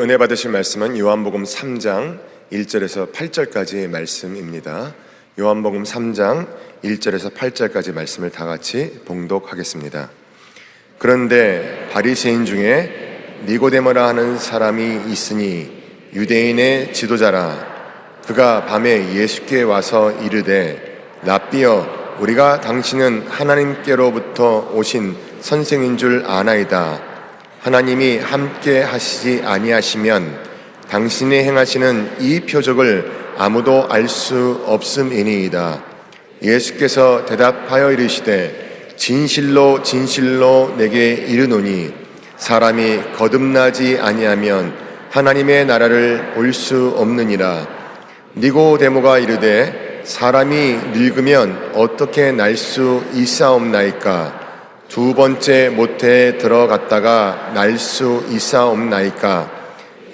은혜 받으실 말씀은 요한복음 3장 1절에서 8절까지의 말씀입니다. 요한복음 3장 1절에서 8절까지 말씀을 다 같이 봉독하겠습니다. 그런데 바리새인 중에 니고데모라 하는 사람이 있으니 유대인의 지도자라. 그가 밤에 예수께 와서 이르되 랍비여, 우리가 당신은 하나님께로부터 오신 선생인 줄 아나이다. 하나님이 함께 하시지 아니하시면 당신이 행하시는 이 표적을 아무도 알 수 없음이니이다. 예수께서 대답하여 이르시되 진실로 진실로 내게 이르노니 사람이 거듭나지 아니하면 하나님의 나라를 볼 수 없느니라. 니고데모가 이르되 사람이 늙으면 어떻게 날 수 있사옵나이까? 두 번째 모태에 들어갔다가 날 수 있사옵나이까?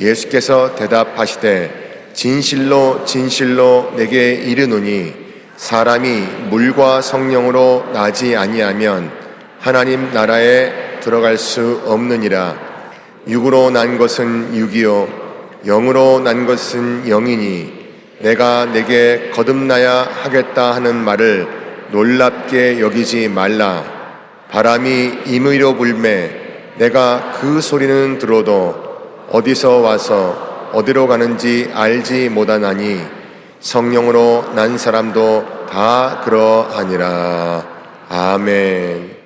예수께서 대답하시되 진실로 진실로 내게 이르노니 사람이 물과 성령으로 나지 아니하면 하나님 나라에 들어갈 수 없느니라. 육으로 난 것은 육이요 영으로 난 것은 영이니 내가 내게 거듭나야 하겠다 하는 말을 놀랍게 여기지 말라. 바람이 임의로 불매 내가 그 소리는 들어도 어디서 와서 어디로 가는지 알지 못하나니 성령으로 난 사람도 다 그러하니라. 아멘.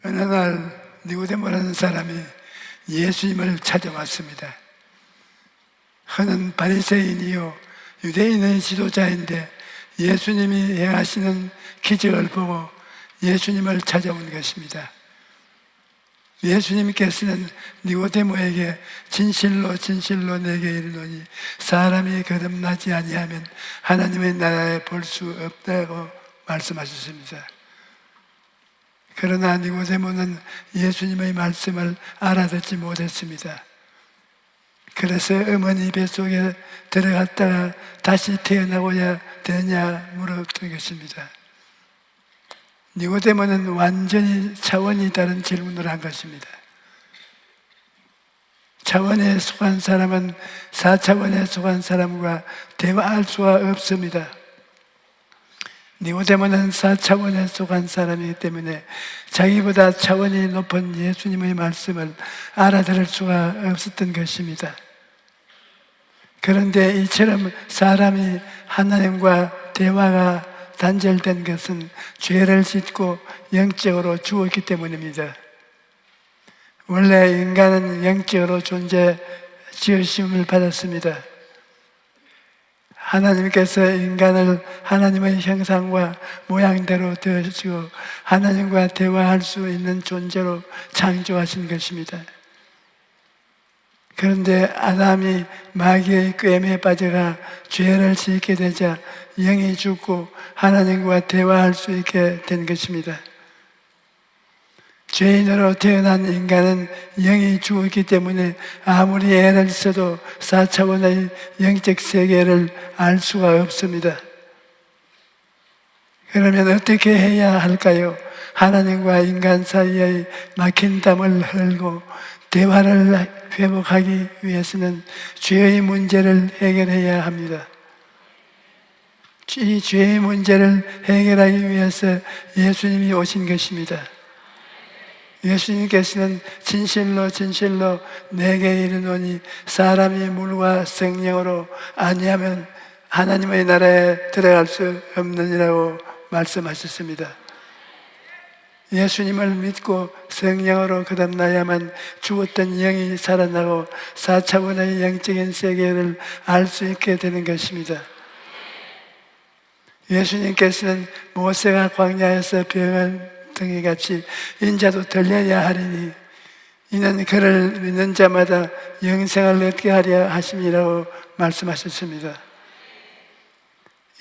어느 날 니고데모라는 사람이 예수님을 찾아왔습니다. 그는 바리새인이요 유대인의 지도자인데 예수님이 행하시는 기적을 보고 예수님을 찾아온 것입니다. 예수님께서는 니고데모에게 진실로 진실로 내게 이르노니 사람이 거듭나지 아니하면 하나님의 나라에 볼 수 없다고 말씀하셨습니다. 그러나 니고데모는 예수님의 말씀을 알아듣지 못했습니다. 그래서 어머니 뱃속에 들어갔다가 다시 태어나고야 되냐 물었던 것입니다. 니고데모는 완전히 차원이 다른 질문을 한 것입니다. 차원에 속한 사람은 4차원에 속한 사람과 대화할 수가 없습니다. 니고데모는 4차원에 속한 사람이기 때문에 자기보다 차원이 높은 예수님의 말씀을 알아들을 수가 없었던 것입니다. 그런데 이처럼 사람이 하나님과 대화가 단절된 것은 죄를 짓고 영적으로 죽었기 때문입니다. 원래 인간은 영적으로 지으심을 받았습니다. 하나님께서 인간을 하나님의 형상과 모양대로 되어주고 하나님과 대화할 수 있는 존재로 창조하신 것입니다. 그런데 아담이 마귀의 꾀임에 빠져가 죄를 짓게 되자 영이 죽고 하나님과 대화할 수 있게 된 것입니다. 죄인으로 태어난 인간은 영이 죽었기 때문에 아무리 애를 써도 4차원의 영적 세계를 알 수가 없습니다. 그러면 어떻게 해야 할까요? 하나님과 인간 사이의 막힌 담을 헐고 대화를 회복하기 위해서는 죄의 문제를 해결해야 합니다. 이 죄의 문제를 해결하기 위해서 예수님이 오신 것입니다. 예수님께서는 진실로 진실로 내게 이르노니 사람이 물과 성령으로 아니하면 하나님의 나라에 들어갈 수 없느니라고 말씀하셨습니다. 예수님을 믿고 성령으로 거듭나야만 죽었던 영이 살아나고 4차원의 영적인 세계를 알 수 있게 되는 것입니다. 예수님께서는 모세가 광야에서 병을 등이같이 인자도 들려야 하리니 이는 그를 믿는 자마다 영생을 얻게 하려 하심이라고 말씀하셨습니다.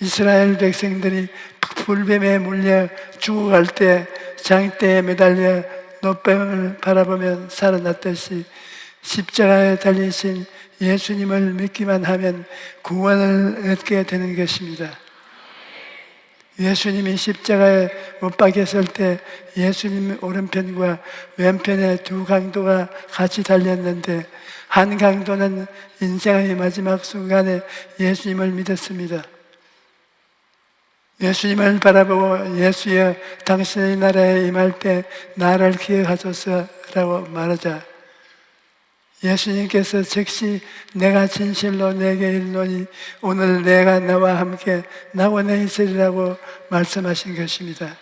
이스라엘 백성들이 불뱀에 물려 죽어갈 때 장대에 매달려 노뱀을 바라보면 살아났듯이 십자가에 달리신 예수님을 믿기만 하면 구원을 얻게 되는 것입니다. 예수님이 십자가에 못 박혔을 때 예수님 오른편과 왼편에 두 강도가 같이 달렸는데 한 강도는 인생의 마지막 순간에 예수님을 믿었습니다. 예수님을 바라보고 예수여 당신의 나라에 임할 때 나를 기억하소서라고 말하자 예수님께서 즉시 내가 진실로 내게 이르노니 오늘 내가 너와 함께 낙원에 있으리라고 말씀하신 것입니다.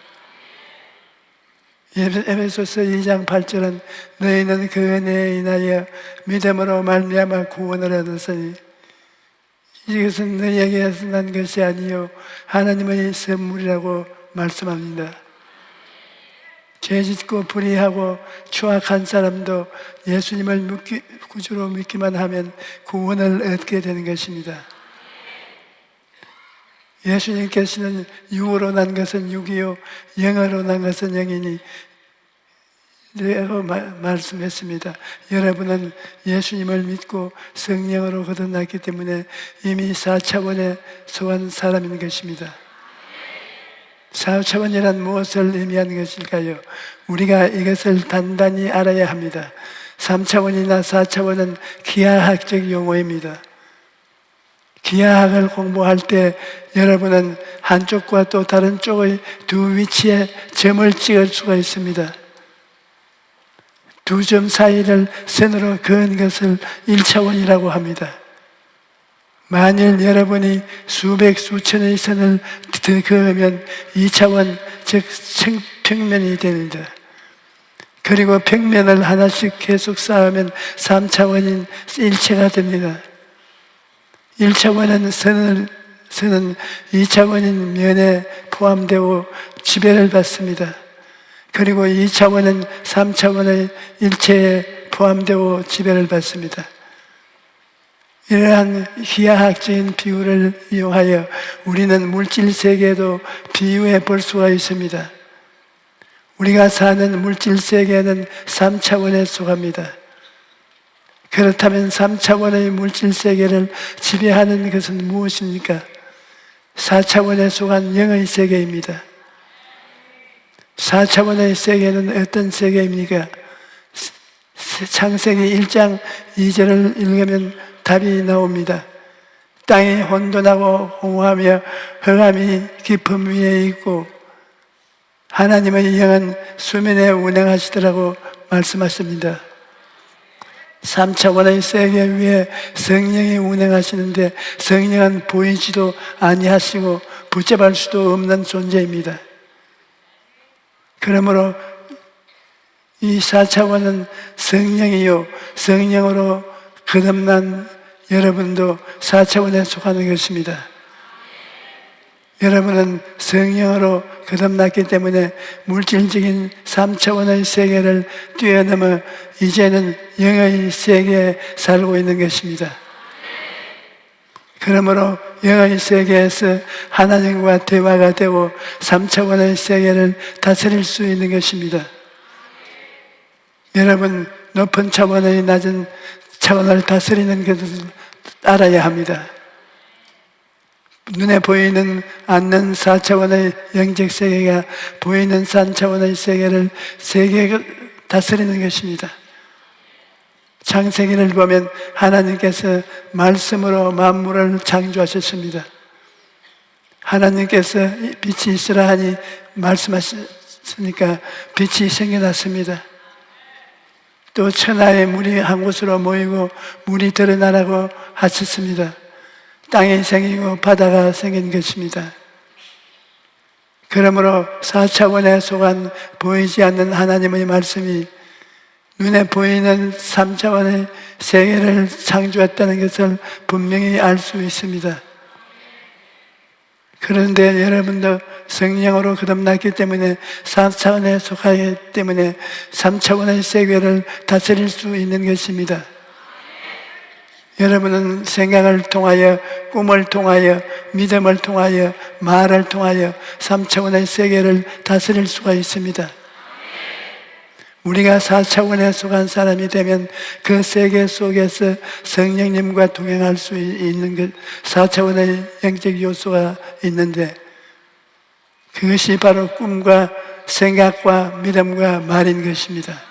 에베소서 2장 8절은 너희는 그 은혜에 인하여 믿음으로 말미암아 구원을 얻었으니 이것은 너희에게서 난 것이 아니요 하나님의 선물이라고 말씀합니다. 죄짓고 불의하고 추악한 사람도 예수님을 구주로 믿기만 하면 구원을 얻게 되는 것입니다. 예수님께서는 육으로 난 것은 육이요 영으로 난 것은 영이니 라고 말씀했습니다. 여러분은 예수님을 믿고 성령으로 거듭났기 때문에 이미 4차원에 속한 사람인 것입니다. 4차원이란 무엇을 의미하는 것일까요? 우리가 이것을 단단히 알아야 합니다. 3차원이나 4차원은 기하학적 용어입니다. 기하학을 공부할 때 여러분은 한쪽과 또 다른 쪽의 두 위치에 점을 찍을 수가 있습니다. 두 점 사이를 선으로 그은 것을 1차원이라고 합니다. 만일 여러분이 수백 수천의 선을 더 그으면 2차원, 즉 평면이 됩니다. 그리고 평면을 하나씩 계속 쌓으면 3차원인 일체가 됩니다. 1차원은 선은 2차원인 면에 포함되고 지배를 받습니다. 그리고 2차원은 3차원의 일체에 포함되고 지배를 받습니다. 이러한 기하학적인 비유를 이용하여 우리는 물질 세계에도 비유해 볼 수가 있습니다. 우리가 사는 물질 세계는 3차원에 속합니다. 그렇다면 3차원의 물질 세계를 지배하는 것은 무엇입니까? 4차원에 속한 영의 세계입니다. 4차원의 세계는 어떤 세계입니까? 창세기 1장 2절을 읽으면 답이 나옵니다. 땅이 혼돈하고 홍하며 흑암이 깊음 위에 있고 하나님의 영은 수면에 운행하시더라고 말씀하십니다. 3차원의 세계 위에 성령이 운행하시는데 성령은 보이지도 아니하시고 붙잡을 수도 없는 존재입니다. 그러므로 이 4차원은 성령이요 성령으로 거듭난 여러분도 4차원에 속하는 것입니다. 여러분은 성령으로 거듭났기 때문에 물질적인 3차원의 세계를 뛰어넘어 이제는 영의 세계에 살고 있는 것입니다. 그러므로 영의 세계에서 하나님과 대화가 되고 3차원의 세계를 다스릴 수 있는 것입니다. 여러분, 높은 차원의 낮은 차원을 다스리는 것을 알아야 합니다. 눈에 보이는 않는 4차원의 영적 세계가 보이는 3차원의 세계가 다스리는 것입니다. 창세기를 보면 하나님께서 말씀으로 만물을 창조하셨습니다. 하나님께서 빛이 있으라 하니 말씀하셨으니까 빛이 생겨났습니다. 또 천하의 물이 한 곳으로 모이고 물이 드러나라고 하셨습니다. 땅이 생기고 바다가 생긴 것입니다. 그러므로 4차원에 속한 보이지 않는 하나님의 말씀이 눈에 보이는 3차원의 세계를 창조했다는 것을 분명히 알 수 있습니다. 그런데 여러분도 성령으로 거듭났기 때문에 4차원에 속하기 때문에 3차원의 세계를 다스릴 수 있는 것입니다. 여러분은 생각을 통하여, 꿈을 통하여, 믿음을 통하여, 말을 통하여 3차원의 세계를 다스릴 수가 있습니다. 우리가 4차원에 속한 사람이 되면 그 세계 속에서 성령님과 동행할 수 있는 것, 4차원의 영적 요소가 있는데 그것이 바로 꿈과 생각과 믿음과 말인 것입니다.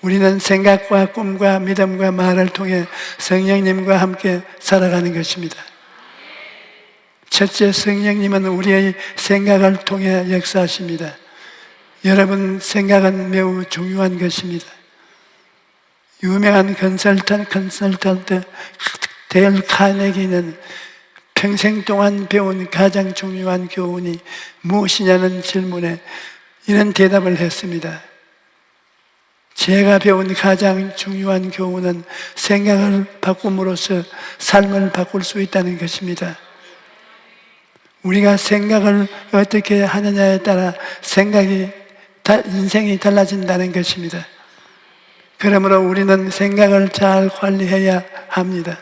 우리는 생각과 꿈과 믿음과 말을 통해 성령님과 함께 살아가는 것입니다. 첫째, 성령님은 우리의 생각을 통해 역사하십니다. 여러분, 생각은 매우 중요한 것입니다. 유명한 컨설턴트 데일 카네기는 평생 동안 배운 가장 중요한 교훈이 무엇이냐는 질문에 이런 대답을 했습니다. 제가 배운 가장 중요한 교훈은 생각을 바꿈으로써 삶을 바꿀 수 있다는 것입니다. 우리가 생각을 어떻게 하느냐에 따라 인생이 달라진다는 것입니다. 그러므로 우리는 생각을 잘 관리해야 합니다.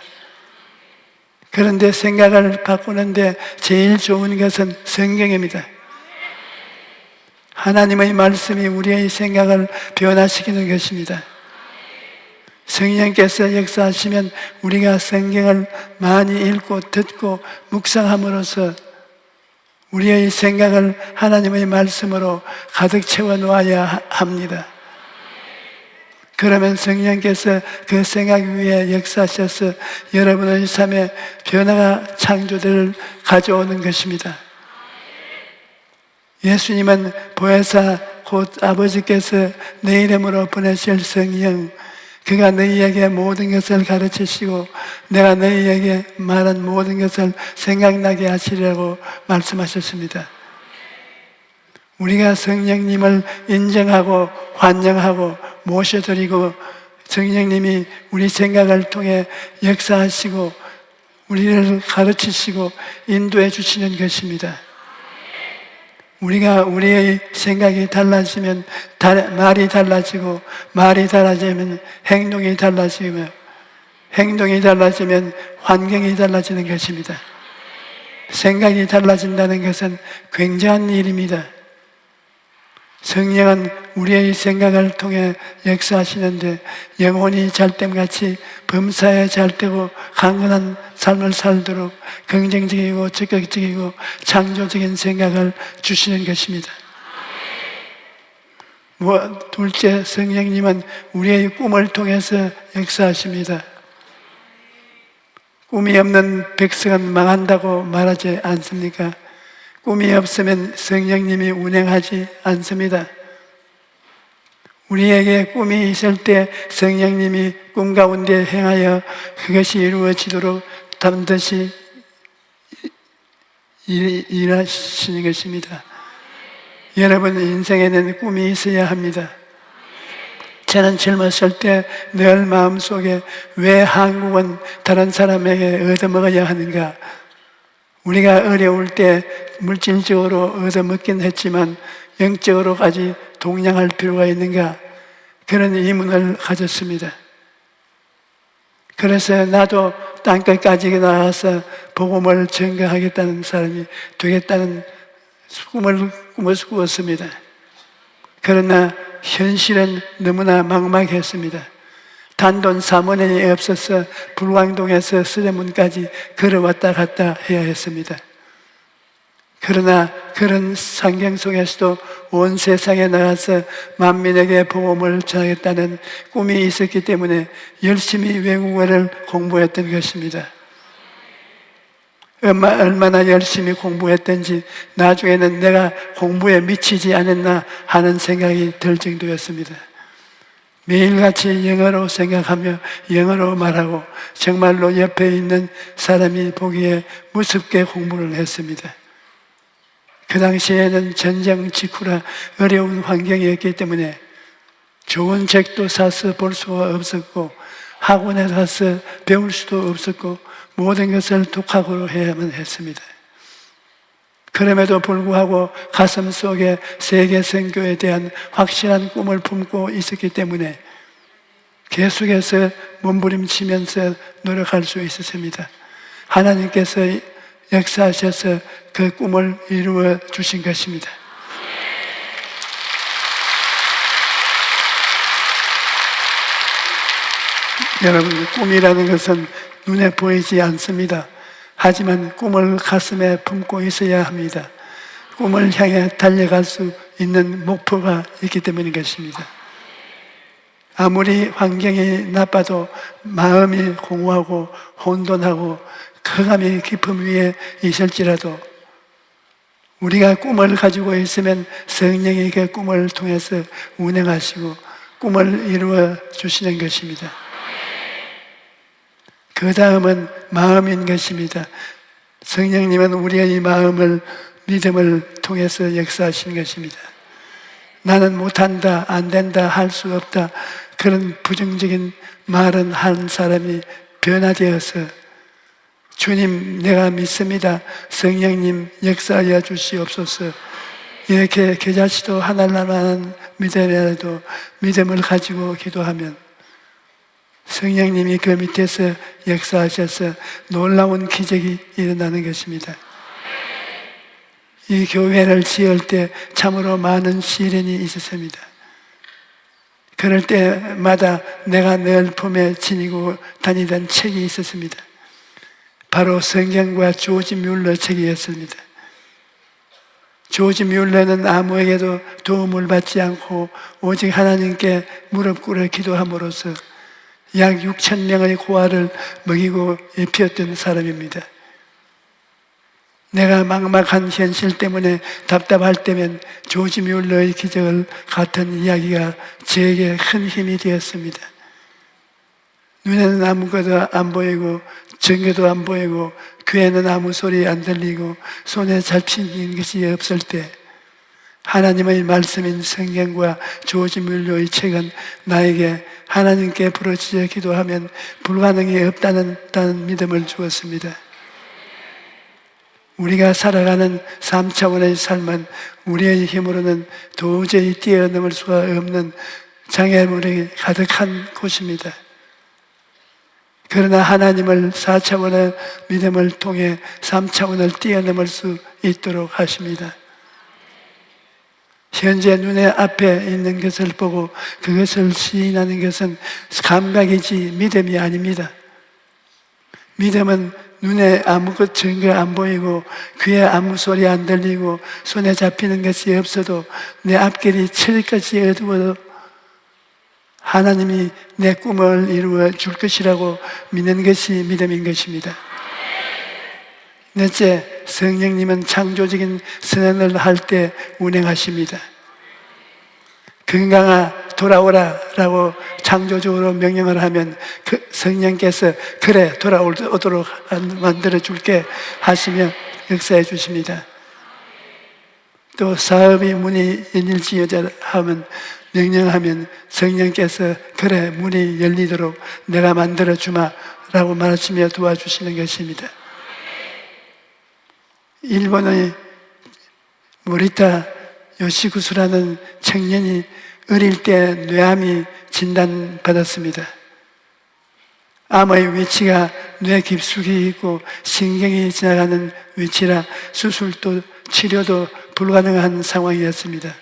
그런데 생각을 바꾸는데 제일 좋은 것은 성경입니다. 하나님의 말씀이 우리의 생각을 변화시키는 것입니다. 성령께서 역사하시면 우리가 성경을 많이 읽고 듣고 묵상함으로써 우리의 생각을 하나님의 말씀으로 가득 채워 놓아야 합니다. 그러면 성령께서 그 생각 위에 역사하셔서 여러분의 삶에 변화가 창조를 가져오는 것입니다. 예수님은 보혜사 곧 아버지께서 내 이름으로 보내실 성령, 그가 너희에게 모든 것을 가르치시고 내가 너희에게 말한 모든 것을 생각나게 하시려고 말씀하셨습니다. 우리가 성령님을 인정하고 환영하고 모셔드리고 성령님이 우리 생각을 통해 역사하시고 우리를 가르치시고 인도해 주시는 것입니다. 우리의 생각이 달라지면 말이 달라지고 말이 달라지면 행동이 달라지며 행동이 달라지면 환경이 달라지는 것입니다. 생각이 달라진다는 것은 굉장한 일입니다. 성령은 우리의 생각을 통해 역사하시는데 영혼이 잘됨같이 범사에 잘되고 강건한 삶을 살도록 긍정적이고 적극적이고 창조적인 생각을 주시는 것입니다. 둘째, 성령님은 우리의 꿈을 통해서 역사하십니다. 꿈이 없는 백성은 망한다고 말하지 않습니까? 꿈이 없으면 성령님이 운행하지 않습니다. 우리에게 꿈이 있을 때 성령님이 꿈 가운데 행하여 그것이 이루어지도록 반드시 일하시는 것입니다. 여러분, 인생에는 꿈이 있어야 합니다. 저는 젊었을 때 늘 마음속에 왜 한국은 다른 사람에게 얻어먹어야 하는가? 우리가 어려울 때 물질적으로 얻어먹긴 했지만 영적으로까지 동량할 필요가 있는가? 그런 의문을 가졌습니다. 그래서 나도 땅끝까지 나가서 복음을 전가하겠다는 사람이 되겠다는 꿈을 꾸었습니다. 그러나 현실은 너무나 막막했습니다. 단돈 3원이 없어서 불광동에서 서대문까지 걸어왔다 갔다 해야 했습니다. 그러나 그런 환경 속에서도 온 세상에 나가서 만민에게 복음을 전하겠다는 꿈이 있었기 때문에 열심히 외국어를 공부했던 것입니다. 얼마나 열심히 공부했던지 나중에는 내가 공부에 미치지 않았나 하는 생각이 들 정도였습니다. 매일같이 영어로 생각하며 영어로 말하고 정말로 옆에 있는 사람이 보기에 무섭게 공부를 했습니다. 그 당시에는 전쟁 직후라 어려운 환경이었기 때문에 좋은 책도 사서 볼 수가 없었고 학원에 가서 배울 수도 없었고 모든 것을 독학으로 해야만 했습니다. 그럼에도 불구하고 가슴 속에 세계 선교에 대한 확실한 꿈을 품고 있었기 때문에 계속해서 몸부림치면서 노력할 수 있었습니다. 하나님께서 역사하셔서 그 꿈을 이루어 주신 것입니다. 여러분, 꿈이라는 것은 눈에 보이지 않습니다. 하지만 꿈을 가슴에 품고 있어야 합니다. 꿈을 향해 달려갈 수 있는 목표가 있기 때문인 것입니다. 아무리 환경이 나빠도 마음이 공허하고 혼돈하고 흑암의 깊음 위에 있을지라도 우리가 꿈을 가지고 있으면 성령이 그 꿈을 통해서 운행하시고 꿈을 이루어 주시는 것입니다. 그 다음은 마음인 것입니다. 성령님은 우리의 마음을 믿음을 통해서 역사하시는 것입니다. 나는 못한다, 안 된다, 할 수 없다, 그런 부정적인 말은 한 사람이 변화되어서 주님 내가 믿습니다, 성령님 역사하여 주시옵소서, 이렇게 겨자씨도 하나님만 믿음이라도 믿음을 가지고 기도하면 성령님이 그 밑에서 역사하셔서 놀라운 기적이 일어나는 것입니다. 이 교회를 지을 때 참으로 많은 시련이 있었습니다. 그럴 때마다 내가 늘 품에 지니고 다니던 책이 있었습니다. 바로 성경과 조지 뮬러 책이었습니다. 조지 뮬러는 아무에게도 도움을 받지 않고 오직 하나님께 무릎 꿇어 기도함으로써 약 6,000명의 고아를 먹이고 입혔던 사람입니다. 내가 막막한 현실 때문에 답답할 때면 조지 뮬러의 기적을 같은 이야기가 저에게 큰 힘이 되었습니다. 눈에는 아무것도 안 보이고 전교도 안 보이고 귀에는 아무 소리 안 들리고 손에 잡히는 것이 없을 때 하나님의 말씀인 성경과 조지 뮬러의 책은 나에게 하나님께 부르짖어 기도하면 불가능이 없다는 믿음을 주었습니다. 우리가 살아가는 3차원의 삶은 우리의 힘으로는 도저히 뛰어넘을 수가 없는 장애물이 가득한 곳입니다. 그러나 하나님을 4차원의 믿음을 통해 3차원을 뛰어넘을 수 있도록 하십니다. 현재 눈에 앞에 있는 것을 보고 그것을 시인하는 것은 감각이지 믿음이 아닙니다. 믿음은 눈에 아무것 증거 안 보이고 귀에 아무 소리 안 들리고 손에 잡히는 것이 없어도 내 앞길이 철까지 어두워도 하나님이 내 꿈을 이루어 줄 것이라고 믿는 것이 믿음인 것입니다. 넷째, 성령님은 창조적인 선언을 할 때 운행하십니다. 건강아 돌아오라 라고 창조적으로 명령을 하면 그 성령께서 그래 돌아오도록 만들어 줄게 하시며 역사해 주십니다. 또 사업이 문이 열릴지어다 하면 명령하면 성령께서 그래 문이 열리도록 내가 만들어 주마 라고 말하시며 도와주시는 것입니다. 일본의 모리타 요시구스라는 청년이 어릴 때 뇌암이 진단받았습니다. 암의 위치가 뇌 깊숙이 있고 신경이 지나가는 위치라 수술도 치료도 불가능한 상황이었습니다.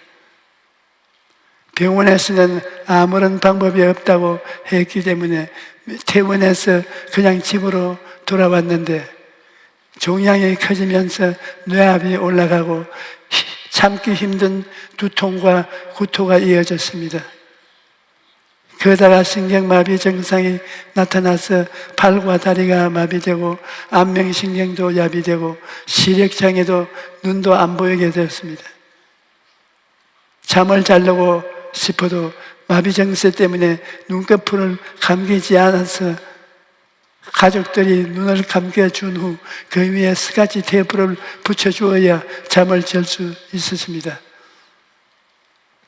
병원에서는 아무런 방법이 없다고 했기 때문에 퇴원해서 그냥 집으로 돌아왔는데 종양이 커지면서 뇌압이 올라가고 참기 힘든 두통과 구토가 이어졌습니다. 그러다가 신경마비 증상이 나타나서 팔과 다리가 마비되고 안면신경도 야비되고 시력장애도 눈도 안 보이게 되었습니다. 잠을 자려고 싶어도 마비 증세 때문에 눈꺼풀을 감기지 않아서 가족들이 눈을 감겨준 후 그 위에 스카치 테이프를 붙여주어야 잠을 잘 수 있었습니다.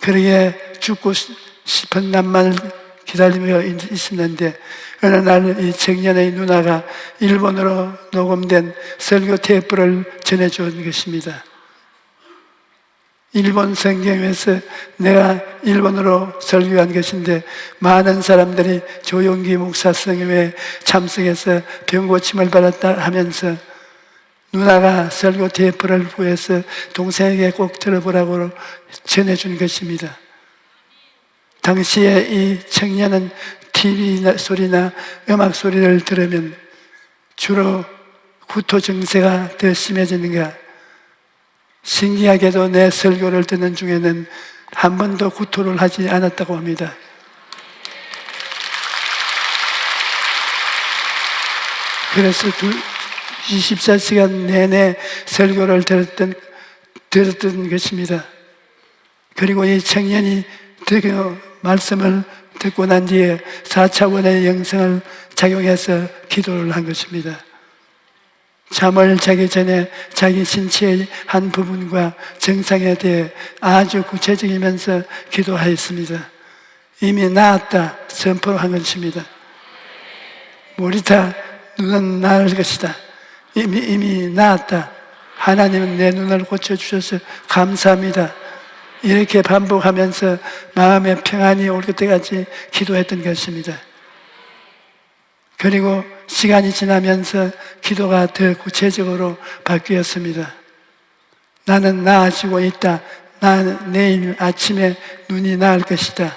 그러게 죽고 싶은 날만 기다리며 있었는데 어느 날 이 청년의 누나가 일본어로 녹음된 설교 테이프를 전해준 것입니다. 일본 성경에서 내가 일본어로 설교한 것인데 많은 사람들이 조용기 목사 성교에 참석해서 병고침을 받았다 하면서 누나가 설교 테이프를 구해서 동생에게 꼭 들어보라고 전해준 것입니다. 당시에 이 청년은 TV 소리나 음악 소리를 들으면 주로 구토 증세가 더 심해지는가, 신기하게도 내 설교를 듣는 중에는 한 번도 구토를 하지 않았다고 합니다. 그래서 24시간 내내 설교를 들었던 것입니다. 그리고 이 청년이 그 말씀을 듣고 난 뒤에 4차원의 영성을 작용해서 기도를 한 것입니다. 잠을 자기 전에 자기 신체의 한 부분과 증상에 대해 아주 구체적이면서 기도하였습니다. 이미 나았다 선포한 것입니다. 모리타, 눈은 나을 것이다. 이미 나았다. 하나님은 내 눈을 고쳐주셔서 감사합니다. 이렇게 반복하면서 마음의 평안이 올 때까지 기도했던 것입니다. 그리고 시간이 지나면서 기도가 더 구체적으로 바뀌었습니다. 나는 나아지고 있다. 나는 내일 아침에 눈이 나을 것이다.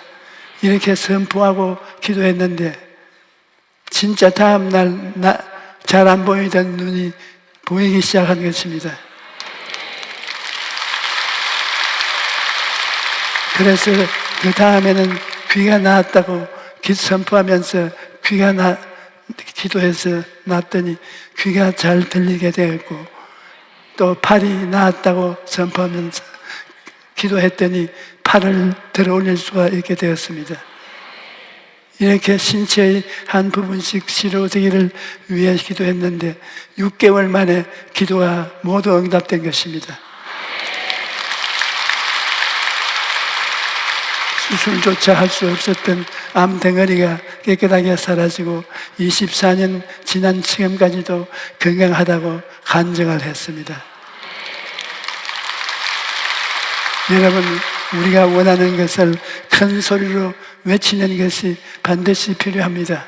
이렇게 선포하고 기도했는데 진짜 다음날 잘 안 보이던 눈이 보이기 시작한 것입니다. 그래서 그 다음에는 귀가 나았다고 선포하면서 기도해서 났더니 귀가 잘 들리게 되었고, 또 팔이 나았다고 선포하면서 기도했더니 팔을 들어 올릴 수가 있게 되었습니다. 이렇게 신체의 한 부분씩 치료되기를 위해 기도했는데 6개월 만에 기도가 모두 응답된 것입니다. 수술조차 할 수 없었던 암 덩어리가 깨끗하게 사라지고 24년 지난 지금까지도 건강하다고 간증을 했습니다. 여러분, 우리가 원하는 것을 큰 소리로 외치는 것이 반드시 필요합니다.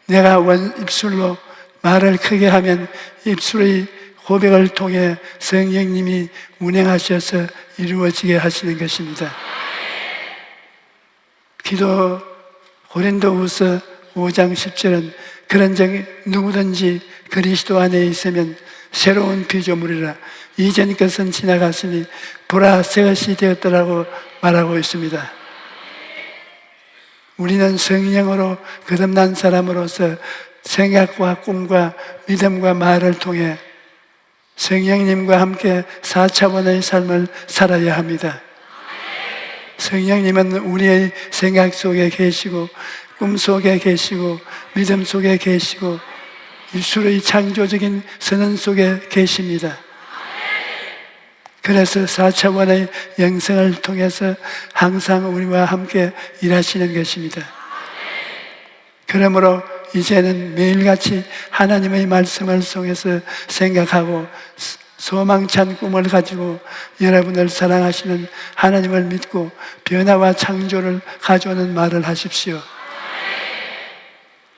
내가 입술로 말을 크게 하면 입술의 고백을 통해 성령님이 운행하셔서 이루어지게 하시는 것입니다. 기도 고린도후서 5장 10절은 그런즉 누구든지 그리스도 안에 있으면 새로운 피조물이라 이전 것은 지나갔으니 보라 새 것이 되었더라고 말하고 있습니다. 우리는 성령으로 거듭난 사람으로서 생각과 꿈과 믿음과 말을 통해 성령님과 함께 4차원의 삶을 살아야 합니다. 성령님은 우리의 생각 속에 계시고 꿈 속에 계시고 믿음 속에 계시고 입술의 창조적인 선언 속에 계십니다. 그래서 4차원의 영성을 통해서 항상 우리와 함께 일하시는 것입니다. 그러므로 이제는 매일같이 하나님의 말씀을 통해서 생각하고 소망찬 꿈을 가지고 여러분을 사랑하시는 하나님을 믿고 변화와 창조를 가져오는 말을 하십시오.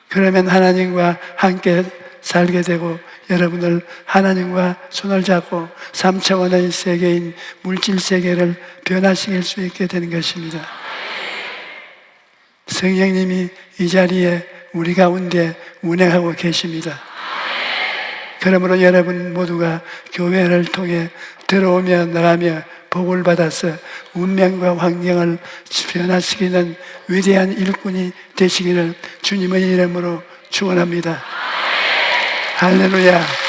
그러면 하나님과 함께 살게 되고 여러분을 하나님과 손을 잡고 3차원의 세계인 물질 세계를 변화시킬 수 있게 되는 것입니다. 성령님이 이 자리에 우리 가운데 운행하고 계십니다. 그러므로 여러분 모두가 교회를 통해 들어오며 나가며 복을 받아서 운명과 환경을 변화시키는 위대한 일꾼이 되시기를 주님의 이름으로 축원합니다. 할렐루야.